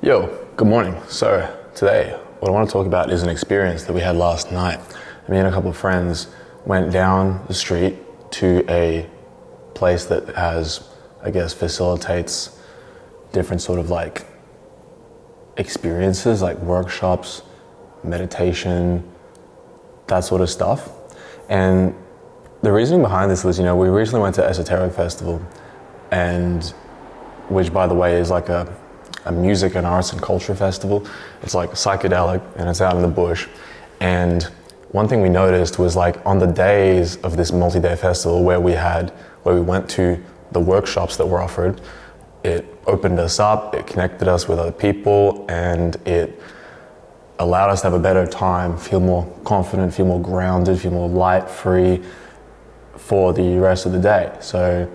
Yo, good morning. So today, what I want to talk about is an experience that we had last night. Me and a couple of friends went down the street to a place that has, facilitates different sort of like experiences, like workshops, meditation, that sort of stuff. And the reasoning behind this was, we recently went to Esoteric Festival, and which, by the way, is like a music and arts and culture festival. It's like psychedelic and it's out in the bush. And one thing we noticed was like on the days of this multi-day festival where we went to the workshops that were offered, it opened us up, it connected us with other people, and it allowed us to have a better time, feel more confident, feel more grounded, feel more light, free for the rest of the day. So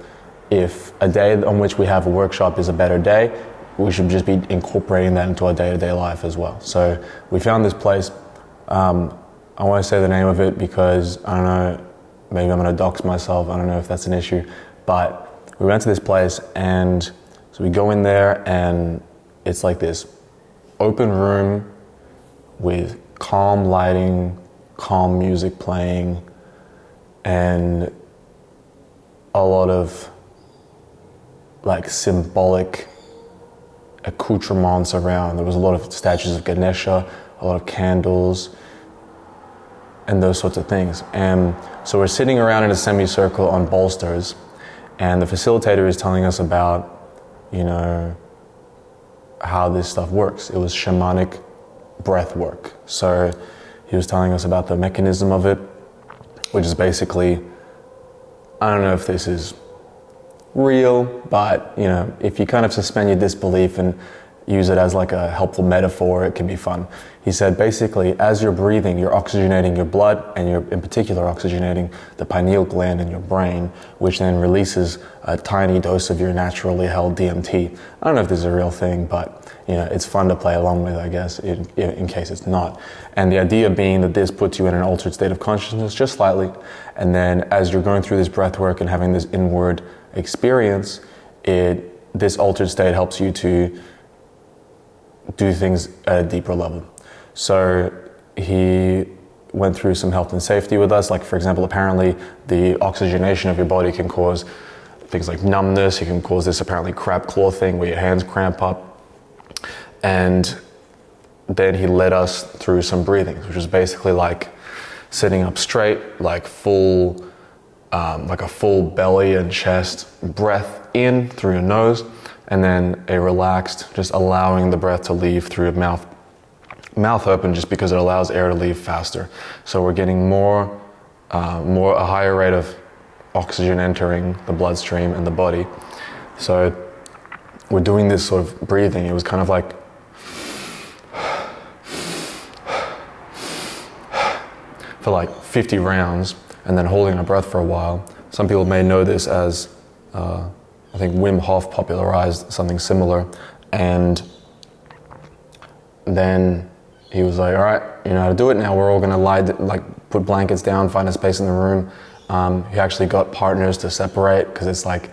if a day on which we have a workshop is a better day, we should just be incorporating that into our day-to-day life as well. So we found this place. I want to say the name of it because I don't know, maybe I'm going to dox myself. I don't know if that's an issue, but we went to this place, and so we go in there and it's like this open room with calm lighting, calm music playing, and a lot of like symbolic accoutrements around. There was a lot of statues of Ganesha, a lot of candles, and those sorts of things. And so we're sitting around in a semicircle on bolsters, and the facilitator is telling us about, how this stuff works. It was Shamanic Breathwork. So he was telling us about the mechanism of it, which is basically, I don't know if this is real, but if you kind of suspend your disbelief and use it as like a helpful metaphor, it can be fun. He said basically, as you're breathing, you're oxygenating your blood, and you're in particular oxygenating the pineal gland in your brain, which then releases a tiny dose of your naturally held DMT. I don't know if this is a real thing, but it's fun to play along with, I guess, in case it's not. And the idea being that this puts you in an altered state of consciousness just slightly, and then as you're going through this breath work and having this inward experience, this altered state helps you to do things at a deeper level. So he went through some health and safety with us. Like, for example, apparently the oxygenation of your body can cause things like numbness. It can cause this apparently crab claw thing where your hands cramp up. And then he led us through some breathings, which was basically like sitting up straight, like a full belly and chest breath in through your nose, and then a relaxed, just allowing the breath to leave through your mouth open, just because it allows air to leave faster. So we're getting a higher rate of oxygen entering the bloodstream and the body. So we're doing this sort of breathing. It was kind of like for like 50 rounds, and then holding our breath for a while. Some people may know this as, I think Wim Hof popularized something similar. And then he was like, all right, you know how to do it now. We're all gonna put blankets down, find a space in the room. He actually got partners to separate, because it's like,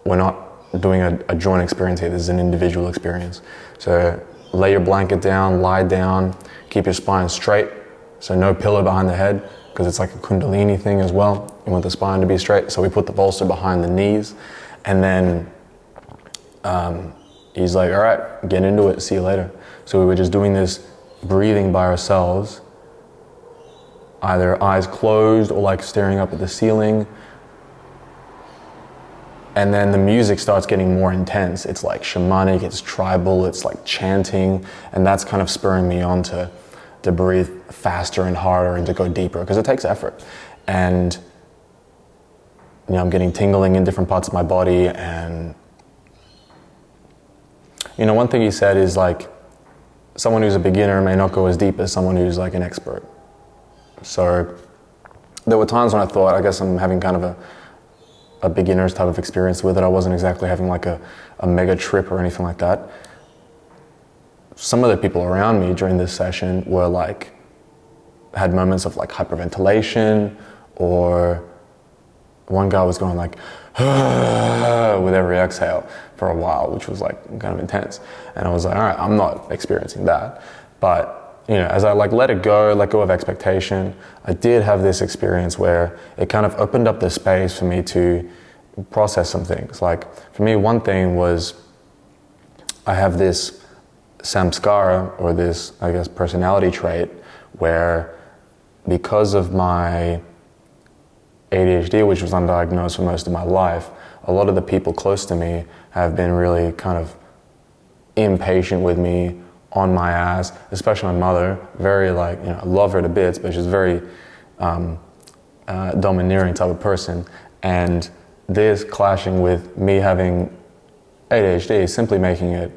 we're not doing a joint experience here. This is an individual experience. So lay your blanket down, lie down, keep your spine straight. So no pillow behind the head, because it's like a kundalini thing as well. You want the spine to be straight. So we put the bolster behind the knees, and then he's like, all right, get into it, see you later. So we were just doing this breathing by ourselves, either eyes closed or like staring up at the ceiling. And then the music starts getting more intense. It's like shamanic, it's tribal, it's like chanting, and that's kind of spurring me on to breathe faster and harder and to go deeper, because it takes effort. And I'm getting tingling in different parts of my body. And one thing he said is like, someone who's a beginner may not go as deep as someone who's like an expert. So there were times when I thought, I guess I'm having kind of a beginner's type of experience with it. I wasn't exactly having like a mega trip or anything like that. Some of the people around me during this session were like, had moments of like hyperventilation, or one guy was going like, with every exhale for a while, which was like kind of intense. And I was like, all right, I'm not experiencing that. But, you know, as I like let go of expectation, I did have this experience where it kind of opened up the space for me to process some things. Like for me, one thing was I have this samskara, or this, I guess, personality trait where because of my ADHD, which was undiagnosed for most of my life, a lot of the people close to me have been really kind of impatient with me, on my ass, especially my mother, very like, you know, I love her to bits, but she's very domineering type of person. And this clashing with me having ADHD, simply making it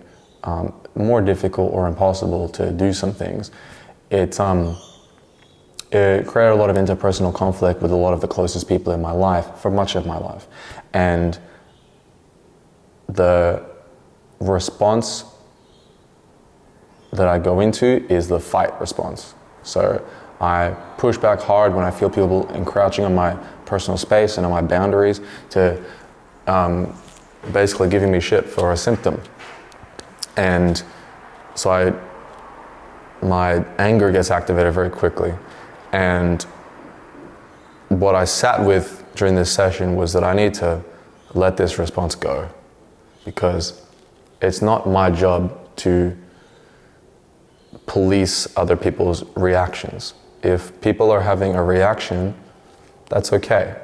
more difficult or impossible to do some things. It created a lot of interpersonal conflict with a lot of the closest people in my life for much of my life. And the response that I go into is the fight response. So I push back hard when I feel people encroaching on my personal space and on my boundaries to basically giving me shit for a symptom. And so my anger gets activated very quickly. And what I sat with during this session was that I need to let this response go, because it's not my job to police other people's reactions. If people are having a reaction, that's okay.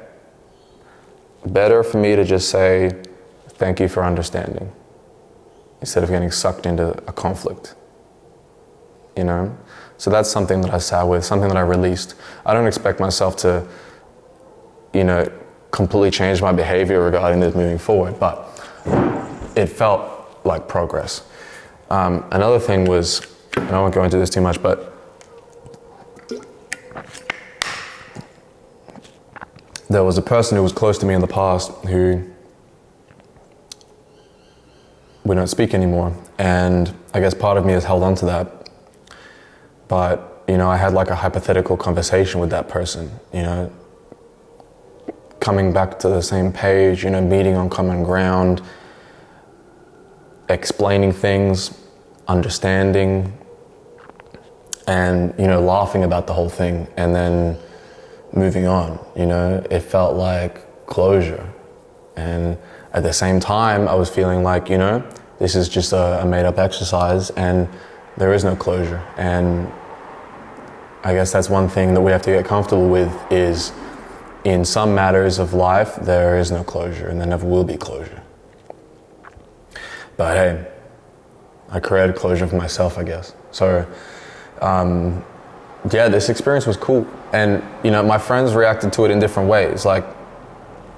Better for me to just say, thank you for understanding, instead of getting sucked into a conflict, you know? So that's something that I sat with, something that I released. I don't expect myself to, you know, completely change my behavior regarding this moving forward, but it felt like progress. Another thing was, and I won't go into this too much, but there was a person who was close to me in the past who we don't speak anymore, and I guess part of me has held on to that. But, you know, I had like a hypothetical conversation with that person, you know, coming back to the same page, you know, meeting on common ground, explaining things, understanding, and, you know, laughing about the whole thing, and then moving on, you know. It felt like closure. And at the same time, I was feeling like, you know, this is just a made-up exercise and there is no closure. And I guess that's one thing that we have to get comfortable with, is in some matters of life, there is no closure, and there never will be closure. But hey, I created closure for myself, I guess. So, yeah, this experience was cool. And, you know, my friends reacted to it in different ways. Like,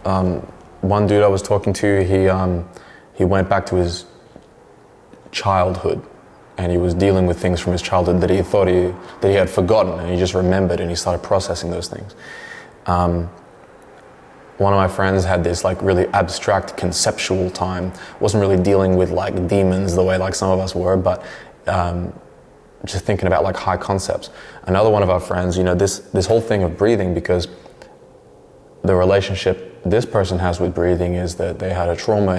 one dude I was talking to, he went back to his childhood, and he was dealing with things from his childhood that he thought that he had forgotten, and he just remembered, and he started processing those things. One of my friends had this like really abstract conceptual time, wasn't really dealing with like demons the way like some of us were, but just thinking about like high concepts. Another one of our friends, you know, this whole thing of breathing, because the relationship this person has with breathing is that they had a trauma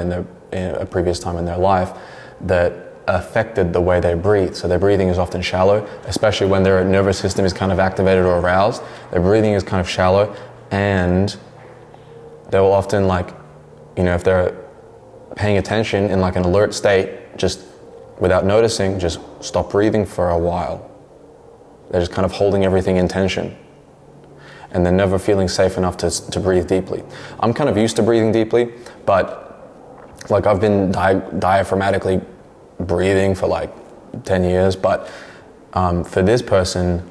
in a previous time in their life that affected the way they breathe. So their breathing is often shallow, especially when their nervous system is kind of activated or aroused. Their breathing is kind of shallow, and they will often, like, you know, if they're paying attention in like an alert state, just without noticing, just stop breathing for a while. They're just kind of holding everything in tension, and they're never feeling safe enough to breathe deeply. I'm kind of used to breathing deeply, but like I've been diaphragmatically breathing for like 10 years, but for this person,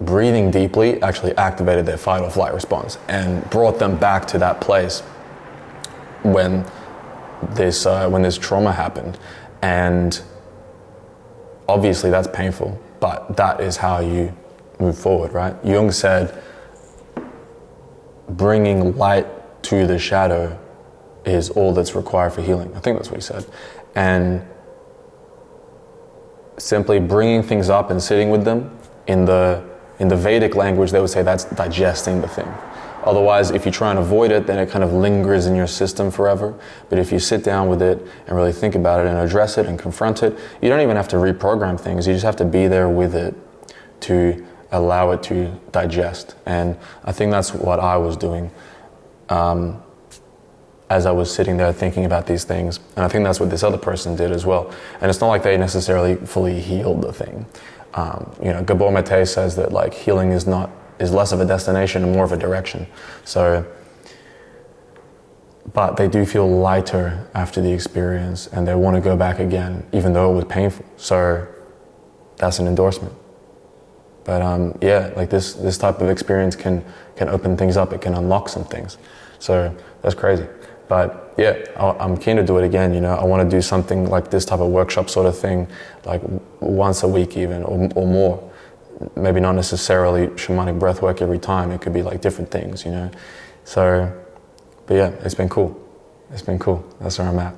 breathing deeply actually activated their fight or flight response and brought them back to that place when this trauma happened. And obviously that's painful, but that is how you move forward, right? Jung said, bringing light to the shadow is all that's required for healing. I think that's what he said. And simply bringing things up and sitting with them, in the Vedic language, they would say that's digesting the thing. Otherwise, if you try and avoid it, then it kind of lingers in your system forever. But if you sit down with it and really think about it and address it and confront it, you don't even have to reprogram things. You just have to be there with it to allow it to digest. And I think that's what I was doing as I was sitting there thinking about these things. And I think that's what this other person did as well. And it's not like they necessarily fully healed the thing. Gabor Mate says that like healing is less of a destination and more of a direction. So, but they do feel lighter after the experience and they want to go back again, even though it was painful. So that's an endorsement. But like this type of experience can open things up. It can unlock some things. So that's crazy. But yeah, I'm keen to do it again. I want to do something like this type of workshop sort of thing, like once a week even, or more. Maybe not necessarily shamanic breathwork every time. It could be like different things, So, but yeah, it's been cool. It's been cool. That's where I'm at.